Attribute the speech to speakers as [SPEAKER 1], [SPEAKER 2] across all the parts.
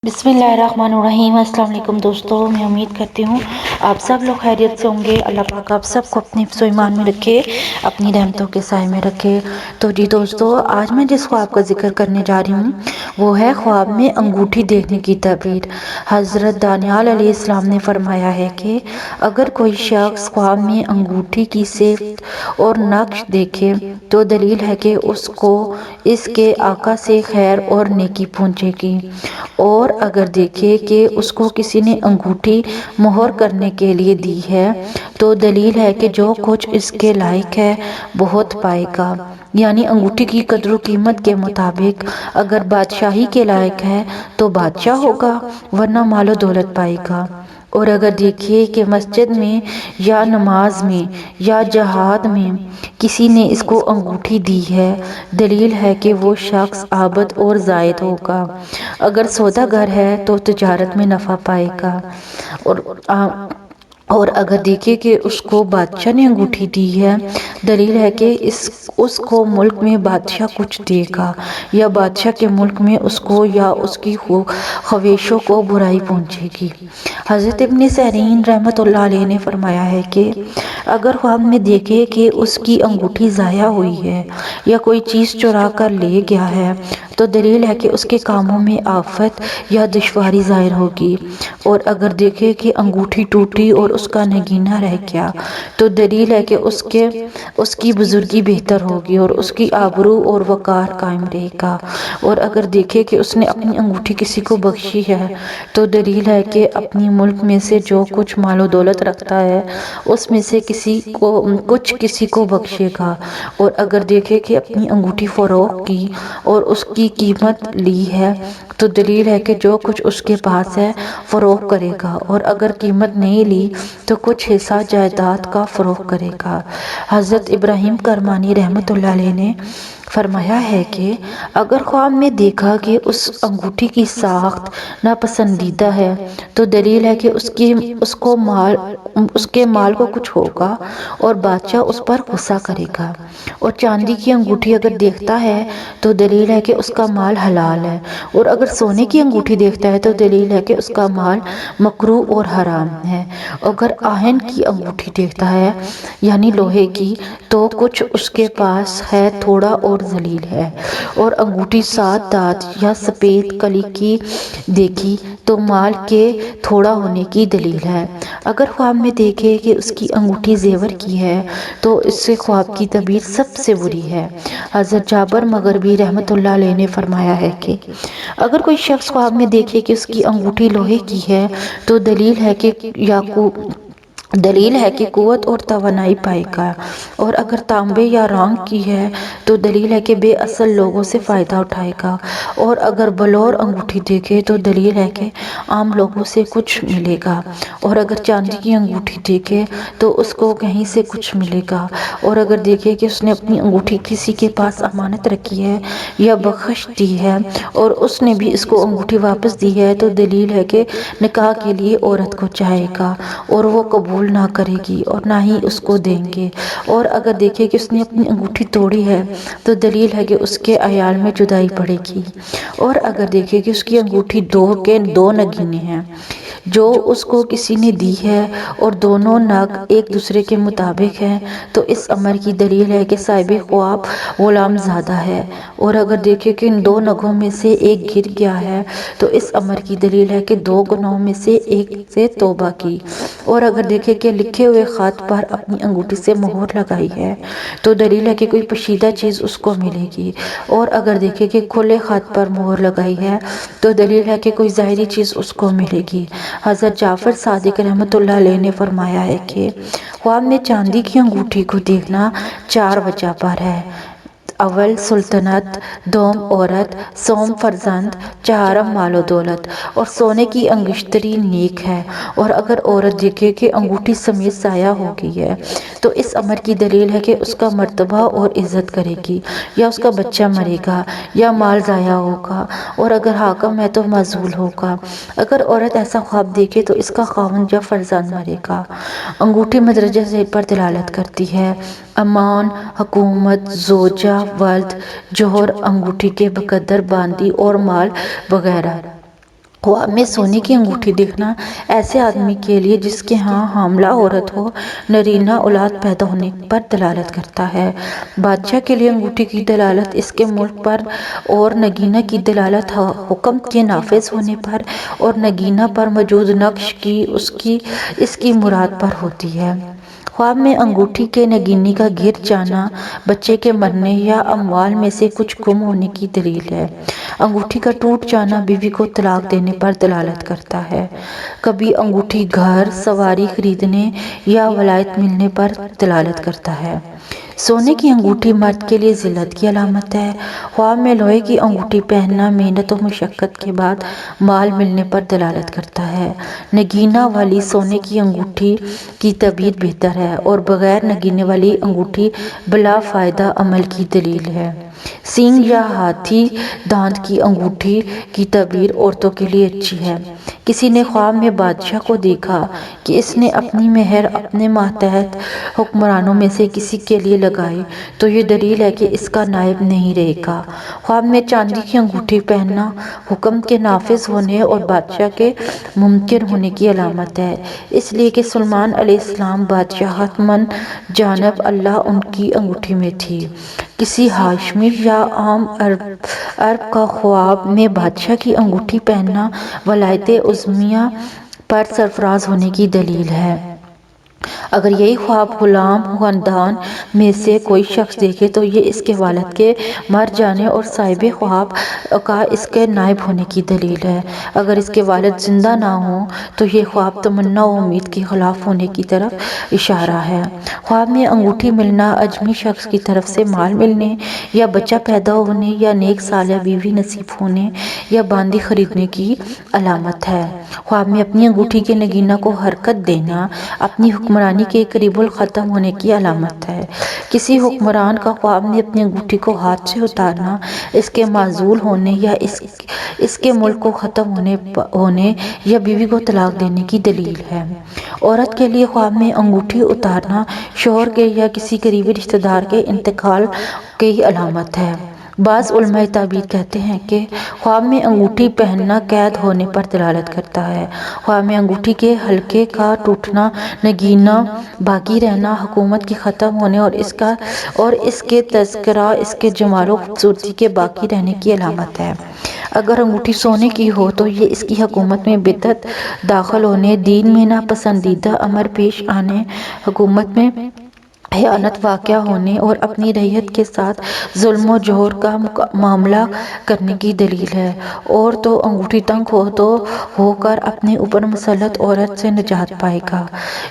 [SPEAKER 1] بسم اللہ الرحمن الرحیم۔ السلام علیکم دوستو، میں امید کرتی ہوں آپ سب لوگ خیریت سے ہوں گے۔ اللہ پاک آپ سب کو اپنے حفظ و ایمان میں رکھے، اپنی رحمتوں کے سائے میں رکھے۔ تو جی دوستو، آج میں جس خواب کا ذکر کرنے جا رہی ہوں وہ ہے خواب میں انگوٹھی دیکھنے کی تعبیر۔ حضرت دانیال علیہ السلام نے فرمایا ہے کہ اگر کوئی شخص خواب میں انگوٹھی کی صفت اور نقش دیکھے تو دلیل ہے کہ اس کو اس کے آقا سے خیر اور نیکی پہنچے گی، اور اگر دیکھے کہ اس کو کسی نے انگوٹھی مہر کرنے کے لیے دی ہے تو دلیل ہے کہ جو کچھ اس کے لائق ہے بہت پائے گا۔ یعنی انگوٹھی کی قدر و قیمت کے مطابق اگر بادشاہی کے لائق ہے تو بادشاہ ہوگا، ورنہ مال و دولت پائے گا۔ اور اگر دیکھیے کہ مسجد میں یا نماز میں یا جہاد میں کسی نے اس کو انگوٹھی دی ہے، دلیل ہے کہ وہ شخص عابد اور زاہد ہوگا۔ اگر سوداگر ہے تو تجارت میں نفع پائے گا، اور اگر دیکھے کہ اس کو بادشاہ نے انگوٹھی دی ہے، دلیل ہے کہ اس کو ملک میں بادشاہ کچھ دے گا، یا بادشاہ کے ملک میں اس کو یا اس کی خواہشوں کو برائی پہنچے گی۔ حضرت ابن سیرین رحمۃ اللہ علیہ نے فرمایا ہے کہ اگر خواب میں دیکھے کہ اس کی انگوٹھی ضائع ہوئی ہے یا کوئی چیز چرا کر لے گیا ہے تو دلیل ہے کہ اس کے کاموں میں آفت یا دشواری ظاہر ہوگی۔ اور اگر دیکھے کہ انگوٹھی ٹوٹی اور اس کا نگینہ رہ گیا تو دلیل ہے کہ اس کی بزرگی بہتر ہوگی اور اس کی آبرو اور وقار قائم رہے گا۔ اور اگر دیکھے کہ اس نے اپنی انگوٹھی کسی کو بخشی ہے تو دلیل ہے کہ اپنی ملک میں سے جو کچھ مال و دولت رکھتا ہے اس میں سے کسی کو بخشے گا۔ اور اگر دیکھے کہ اپنی انگوٹھی فروخت کی اور اس کی قیمت لی ہے تو دلیل ہے کہ جو کچھ اس کے پاس ہے فروخت کرے گا، اور اگر قیمت نہیں لی تو کچھ حصہ جائیداد کا فروخت کرے گا۔ حضرت ابراہیم کرمانی رحمۃ اللہ علیہ نے فرمایا ہے کہ اگر خواب میں دیکھا کہ اس انگوٹھی کی ساخت ناپسندیدہ ہے تو دلیل ہے کہ اس کے مال کو کچھ ہوگا اور بادشاہ اس پر غصہ کرے گا۔ اور چاندی کی انگوٹھی اگر دیکھتا ہے تو دلیل ہے کہ اس کا مال حلال ہے، اور اگر سونے کی انگوٹھی دیکھتا ہے تو دلیل ہے کہ اس کا مال مکروہ اور حرام ہے۔ اگر آہن کی انگوٹھی دیکھتا ہے یعنی لوہے کی تو کچھ اس کے پاس ہے تھوڑا اور ذلیل ہے، اور انگوٹھی 7 دانت یا سفید کلی کی دیکھی تو مال کے تھوڑا ہونے کی دلیل ہے۔ اگر خواب میں دیکھے کہ اس کی انگوٹھی زیور کی ہے تو اس سے خواب کی تعبیر سب سے بری ہے۔ حضرت جابر مغربی رحمۃ اللہ علیہ نے فرمایا ہے کہ اگر کوئی شخص خواب میں دیکھے کہ اس کی انگوٹھی لوہے کی ہے تو دلیل ہے کہ قوت اور توانائی پائے گا، اور اگر تانبے یا رانگ کی ہے تو دلیل ہے کہ بے اصل لوگوں سے فائدہ اٹھائے گا، اور اگر بلور انگوٹھی دیکھے تو دلیل ہے کہ عام لوگوں سے کچھ ملے گا، اور اگر چاندی کی انگوٹھی دیکھے تو اس کو کہیں سے کچھ ملے گا، اور اگر دیکھے کہ اس نے اپنی انگوٹھی کسی کے پاس امانت رکھی ہے یا بخش دی ہے اور اس نے بھی اس کو انگوٹھی واپس دی ہے تو دلیل ہے کہ نکاح کے لیے عورت کو چاہے گا اور وہ قبول نہ کرے گی اور نہ ہی اس کو دیں گے۔ اور اگر دیکھے کہ اس نے اپنی انگوٹھی توڑی ہے تو دلیل ہے کہ اس کے عیال میں جدائی پڑے گی۔ اور اگر دیکھے کہ اس کی انگوٹھی 2 نگینے ہیں جو اس کو کسی نے دی ہے اور دونوں نگ ایک دوسرے کے مطابق ہیں تو اس امر کی دلیل ہے کہ صاحب خواب غلام زادہ ہے۔ اور اگر دیکھے کہ ان 2 نگوں میں سے ایک گر گیا ہے تو اس امر کی دلیل ہے کہ 2 گناہوں میں سے ایک سے توبہ کی۔ اور اگر دیکھے کہ لکھے ہوئے خط پر اپنی انگوٹھی سے مہر لگائی ہے تو دلیل ہے کہ کوئی پوشیدہ چیز اس کو ملے گی، اور اگر دیکھے کہ کھلے خط پر مہر لگائی ہے تو دلیل ہے کہ کوئی ظاہری چیز اس کو ملے گی۔ حضرت جعفر صادق رحمۃ اللہ علیہ نے فرمایا ہے کہ خواب میں چاندی کی انگوٹھی کو دیکھنا 4 وجہ پر ہے: اول سلطنت، دوم عورت، سوم فرزند، چہارم مال و دولت۔ اور سونے کی انگشتری نیک ہے، اور اگر عورت دیکھے کہ انگوٹھی سمیت ضائع ہو گئی ہے تو اس امر کی دلیل ہے کہ اس کا مرتبہ اور عزت کرے گی، یا اس کا بچہ مرے گا یا مال ضائع ہوگا، اور اگر حاکم ہے تو معزول ہوگا۔ اگر عورت ایسا خواب دیکھے تو اس کا خاوند یا فرزند مرے گا۔ انگوٹھی مدرجہ ذیل پر دلالت کرتی ہے: امان، حکومت، زوجہ، ولد، جوہر، انگوٹھی کے بقدر باندی اور مال وغیرہ۔ خواب میں سونے کی انگوٹھی دیکھنا ایسے آدمی کے لیے جس کے ہاں حاملہ عورت ہو نرینہ اولاد پیدا ہونے پر دلالت کرتا ہے۔ بادشاہ کے لیے انگوٹھی کی دلالت اس کے ملک پر اور نگینہ کی دلالت حکم کے نافذ ہونے پر اور نگینہ پر موجود نقش کی اس کی مراد پر ہوتی ہے۔ خواب میں انگوٹھی کے نگینی کا گر جانا بچے کے مرنے یا اموال میں سے کچھ گم ہونے کی دلیل ہے۔ انگوٹھی کا ٹوٹ جانا بیوی کو طلاق دینے پر دلالت کرتا ہے۔ کبھی انگوٹھی گھر سواری خریدنے یا ولایت ملنے پر دلالت کرتا ہے۔ سونے کی انگوٹھی مرد کے لیے ذلت کی علامت ہے۔ خواب میں لوہے کی انگوٹھی پہننا محنت و مشقت کے بعد مال ملنے پر دلالت کرتا ہے۔ نگینہ والی سونے کی انگوٹھی کی تعبیر بہتر ہے اور بغیر نگینے والی انگوٹھی بلا فائدہ عمل کی دلیل ہے۔ سینگ یا ہاتھی دانت کی انگوٹھی کی تعبیر عورتوں کے لیے اچھی ہے۔ کسی نے خواب میں بادشاہ کو دیکھا کہ اس نے اپنی مہر اپنے ماتحت حکمرانوں میں سے کسی کے لیے لگائی تو یہ دلیل ہے کہ اس کا نائب نہیں رہے گا۔ خواب میں چاندی کی انگوٹھی پہننا حکم کے نافذ ہونے اور بادشاہ کے ممکن ہونے کی علامت ہے، اس لیے کہ سلیمان علیہ السلام بادشاہت من جانب اللہ ان کی انگوٹھی میں تھی۔ کسی ہاشمی یا عام عرب کا خواب میں بادشاہ کی انگوٹھی پہننا ولایت عظمیٰ پر سرفراز ہونے کی دلیل ہے۔ اگر یہی خواب غلام خاندان میں سے کوئی شخص دیکھے تو یہ اس کے والد کے مر جانے اور صاحب خواب کا اس کے نائب ہونے کی دلیل ہے۔ اگر اس کے والد زندہ نہ ہوں تو یہ خواب تمنا و امید کے خلاف ہونے کی طرف اشارہ ہے۔ خواب میں انگوٹھی ملنا اجمی شخص کی طرف سے مال ملنے یا بچہ پیدا ہونے یا نیک صالح بیوی نصیب ہونے یا باندی خریدنے کی علامت ہے۔ خواب میں اپنی انگوٹھی کے نگینہ کو حرکت دینا اپنی حکمرانی کے قریب الختم ہونے کی علامت ہے۔ کسی حکمران کا خواب میں اپنی انگوٹھی کو ہاتھ سے اتارنا اس کے معزول ہونے یا اس کے ملک کو ختم ہونے یا بیوی کو طلاق دینے کی دلیل ہے۔ عورت کے لیے خواب میں انگوٹھی اتارنا شوہر کے یا کسی قریبی رشتہ دار کے انتقال کی علامت ہے۔ بعض علماء تعبیر کہتے ہیں کہ خواب میں انگوٹھی پہننا قید ہونے پر دلالت کرتا ہے۔ خواب میں انگوٹھی کے حلقے کا ٹوٹنا نگینہ باقی رہنا حکومت کی ختم ہونے اور اس کے تذکرہ اس کے جمال و خوبصورتی کے باقی رہنے کی علامت ہے۔ اگر انگوٹھی سونے کی ہو تو یہ اس کی حکومت میں بدعت داخل ہونے، دین میں ناپسندیدہ امر پیش آنے، حکومت میں خیانت واقع ہونے اور اپنی رعیت کے ساتھ ظلم و جور کا معاملہ کرنے کی دلیل ہے۔ اور تو انگوٹھی تنگ ہو کر اپنے اوپر مسلط عورت سے نجات پائے گا،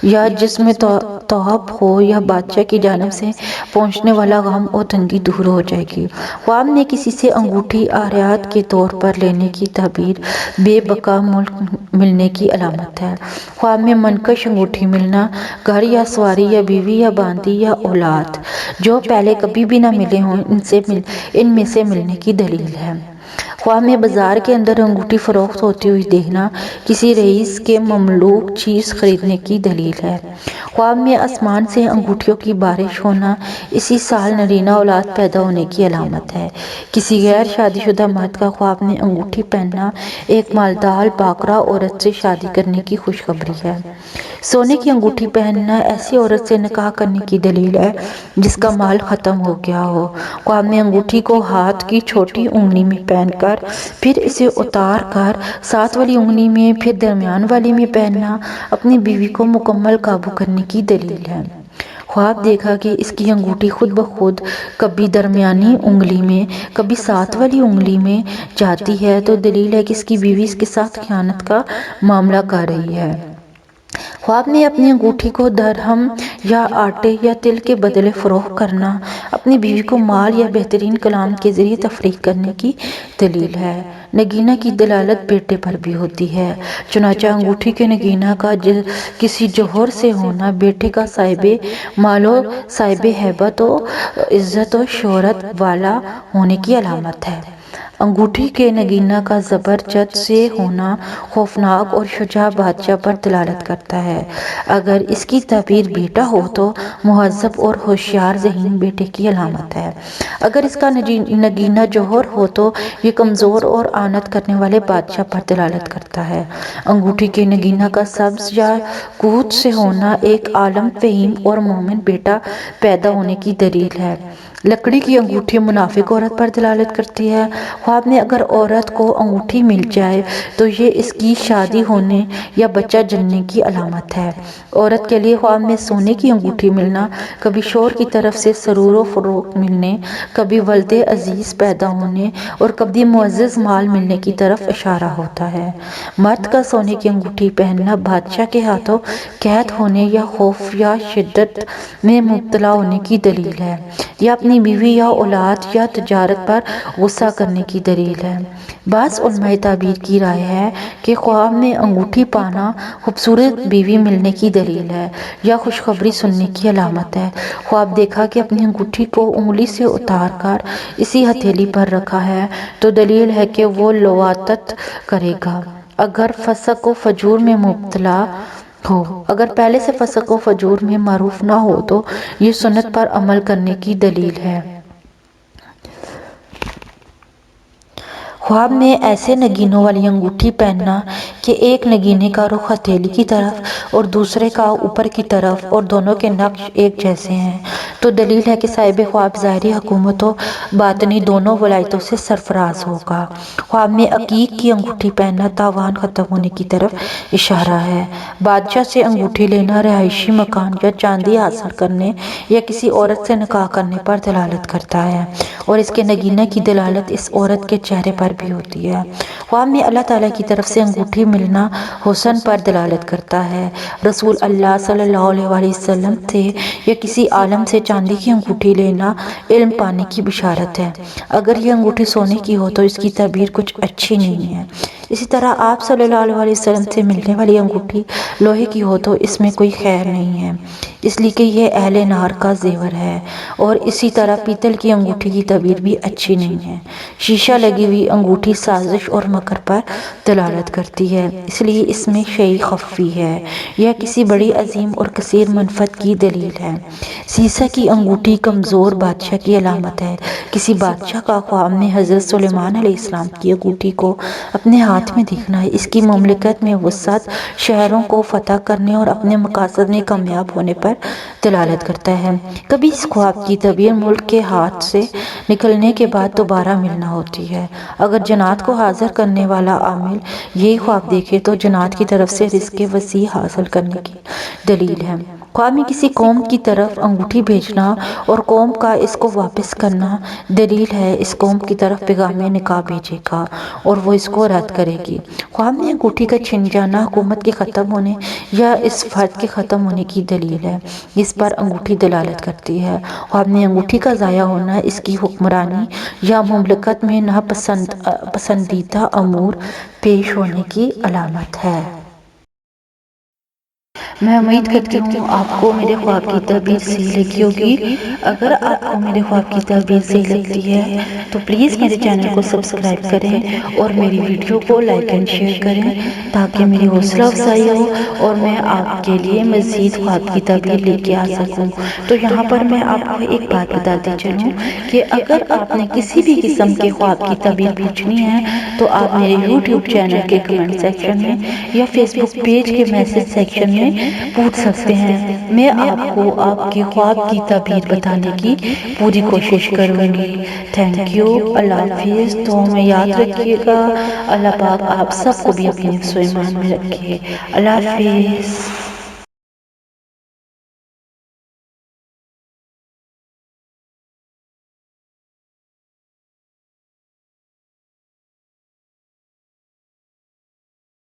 [SPEAKER 1] یا جس میں توہب ہو یا بادشاہ کی جانب سے پہنچنے والا غم و تنگی دور ہو جائے گی۔ خواب میں کسی سے انگوٹھی عاریت کے طور پر لینے کی تعبیر بے بقا ملک ملنے کی علامت ہے۔ خواب میں منقش انگوٹھی ملنا گھر یا سواری یا بیوی یا باندی یا اولاد جو پہلے کبھی بھی نہ ملے ہوں ان میں سے ملنے کی دلیل ہے۔ خواب میں بازار کے اندر انگوٹھی فروخت ہوتی ہوئی دیکھنا کسی رئیس کے مملوک چیز خریدنے کی دلیل ہے۔ خواب میں آسمان سے انگوٹھیوں کی بارش ہونا اسی سال نرینہ اولاد پیدا ہونے کی علامت ہے۔ کسی غیر شادی شدہ مرد کا خواب میں انگوٹھی پہننا ایک مالدار باکرہ عورت سے شادی کرنے کی خوشخبری ہے۔ سونے کی انگوٹھی پہننا ایسی عورت سے نکاح کرنے کی دلیل ہے جس کا مال ختم ہو گیا ہو۔ خواب میں انگوٹھی کو ہاتھ کی چھوٹی انگلی میں پہن کر پھر اسے اتار کر ساتھ والی انگلی میں پھر درمیان والی میں پہننا اپنی بیوی کو مکمل قابو کرنے کی دلیل ہے۔ خواب دیکھا کہ اس کی انگوٹھی خود بخود کبھی درمیانی انگلی میں کبھی ساتھ والی انگلی میں جاتی ہے تو دلیل ہے کہ اس کی بیوی اس کے ساتھ خیانت کا معاملہ کر رہی ہے۔ خواب میں اپنی انگوٹھی کو درہم یا آٹے یا تل کے بدلے فروخت کرنا اپنی بیوی کو مال یا بہترین کلام کے ذریعے تفریح کرنے کی دلیل ہے۔ نگینہ کی دلالت بیٹے پر بھی ہوتی ہے، چنانچہ انگوٹھی کے نگینہ کا کسی جوہر سے ہونا بیٹے کا صاحب مال و صاحب ہیبت و عزت و شہرت والا ہونے کی علامت ہے۔ انگوٹھی کے نگینہ کا زبرجد سے ہونا خوفناک اور شجاع بادشاہ پر دلالت کرتا ہے۔ اگر اس کی تعبیر بیٹا ہو تو مہذب اور ہوشیار ذہین بیٹے کی علامت ہے۔ اگر اس کا نگینہ جوہر ہو تو یہ کمزور اور آنت کرنے والے بادشاہ پر دلالت کرتا ہے۔ انگوٹھی کے نگینہ کا سبز یا کوت سے ہونا ایک عالم فہیم اور مومن بیٹا پیدا ہونے کی دلیل ہے۔ لکڑی کی انگوٹھی منافق عورت پر دلالت کرتی ہے۔ خواب میں اگر عورت کو انگوٹھی مل جائے تو یہ اس کی شادی ہونے یا بچہ جننے کی علامت ہے۔ عورت کے لیے خواب میں سونے کی انگوٹھی ملنا کبھی شوہر کی طرف سے سرور و فروغ ملنے، کبھی ولد عزیز پیدا ہونے اور کبھی معزز مال ملنے کی طرف اشارہ ہوتا ہے۔ مرد کا سونے کی انگوٹھی پہننا بادشاہ کے ہاتھوں قید ہونے یا خوف یا شدت میں مبتلا ہونے کی دلیل ہے، یا اپنی بیوی یا اولاد یا تجارت پر غصہ کرنے کی دلیل ہے۔ بعض علماء تعبیر کی رائے ہے کہ خواب میں انگوٹھی پانا خوبصورت بیوی ملنے کی دلیل ہے یا خوشخبری سننے کی علامت ہے۔ خواب دیکھا کہ اپنی انگوٹھی کو انگلی سے اتار کر اسی ہتھیلی پر رکھا ہے تو دلیل ہے کہ وہ لواطت کرے گا۔ اگر فسق و فجور میں مبتلا ہو، اگر پہلے سے فسق و فجور میں معروف نہ ہو تو یہ سنت پر عمل کرنے کی دلیل ہے۔ خواب میں ایسے نگینوں والی انگوٹھی پہننا کہ ایک نگینے کا رخ ہتھیلی کی طرف اور دوسرے کا اوپر کی طرف اور دونوں کے نقش ایک جیسے ہیں تو دلیل ہے کہ صاحب خواب ظاہری حکومت و باطنی دونوں ولایتوں سے سرفراز ہوگا۔ خواب میں عقیق کی انگوٹھی پہننا تاوان ختم ہونے کی طرف اشارہ ہے۔ بادشاہ سے انگوٹھی لینا رہائشی مکان یا چاندی حاصل کرنے یا کسی عورت سے نکاح کرنے پر دلالت کرتا ہے، اور اس کے نگینہ کی دلالت اس عورت کے چہرے پر بھی ہوتی ہے۔ خواب میں اللہ تعالیٰ کی طرف سے انگوٹھی ملنا حسن پر دلالت کرتا ہے۔ رسول اللہ صلی اللہ علیہ وآلہ وسلم سے یا کسی عالم سے چاندی کی انگوٹھی لینا علم پانے کی بشارت ہے۔ اگر یہ انگوٹھی سونے کی ہو تو اس کی تعبیر کچھ اچھی نہیں ہے۔ اسی طرح آپ صلی اللہ علیہ وآلہ وسلم سے ملنے والی انگوٹھی لوہے کی ہو تو اس میں کوئی خیر نہیں ہے، اس لیے کہ یہ اہل نار کا زیور ہے، اور اسی طرح پیتل کی انگوٹھی کی تعبیر بھی اچھی نہیں ہے۔ شیشہ لگی ہوئی انگوٹھی سازش اور مکر پر دلالت کرتی ہے، اس لیے اس میں شیء خفی ہے یا کسی بڑی عظیم اور کثیر منفعت کی دلیل ہے۔ سیسہ کی انگوٹھی کمزور بادشاہ کی علامت ہے۔ کسی بادشاہ کا خواب میں حضرت سلیمان علیہ السلام کی انگوٹھی کو اپنے ہاتھ میں دیکھنا ہے اس کی مملکت میں وسعت، شہروں کو فتح کرنے اور اپنے مقاصد میں کامیاب ہونے پر دلالت کرتا ہے۔ کبھی اس خواب کی تعبیر ملک کے ہاتھ سے نکلنے کے بعد دوبارہ ملنا ہوتی ہے۔ اگر جنات کو حاضر کرنے والا عامل یہی خواب دیکھے تو جنات کی طرف سے رزق وسیع حاصل کرنے کی دلیل ہے۔ خواب میں کسی قوم کی طرف انگوٹھی بھیجنا اور قوم کا اس کو واپس کرنا دلیل ہے اس قوم کی طرف پیغام نکاح بھیجے گا اور وہ اس کو رد کرے گی۔ خواب میں انگوٹھی کا چھن جانا حکومت کے ختم ہونے یا اس فرد کے ختم ہونے کی دلیل ہے، اس پر انگوٹھی دلالت کرتی ہے۔ خواب میں انگوٹھی کا ضائع ہونا اس کی حکمرانی یا مملکت میں ناپسندیدہ امور پیش ہونے کی علامت ہے۔ میں امید کرتی ہوں آپ کو میرے خواب کی تعبیر صحیح لگی ہوگی۔ اگر آپ کو میرے خواب کی تعبیر صحیح لگتی ہے تو پلیز میرے چینل کو سبسکرائب کریں اور میری ویڈیو کو لائک اینڈ شیئر کریں تاکہ میری حوصلہ افزائی ہو اور میں آپ کے لیے مزید خواب کی تعبیر لے کے آ سکوں۔ تو یہاں پر میں آپ کو ایک بات بتاتی چلوں کہ اگر آپ نے کسی بھی قسم کے خواب کی تعبیر پوچھنی ہے تو آپ میرے یوٹیوب چینل کے کمنٹ سیکشن میں یا فیس بک پیج کے میسج سیکشن میں پوچھ سکتے ہیں۔ میں آپ کو آپ کے خواب کی تعبیر بتانے کی پوری کوشش کروں گی۔ تھینک یو، اللہ حافظ۔ تو ہمیں یاد رکھیے گا، اللہ پاک آپ سب کو بھی اپنے حفظ و ایمان میں رکھے۔ اللہ حافظ۔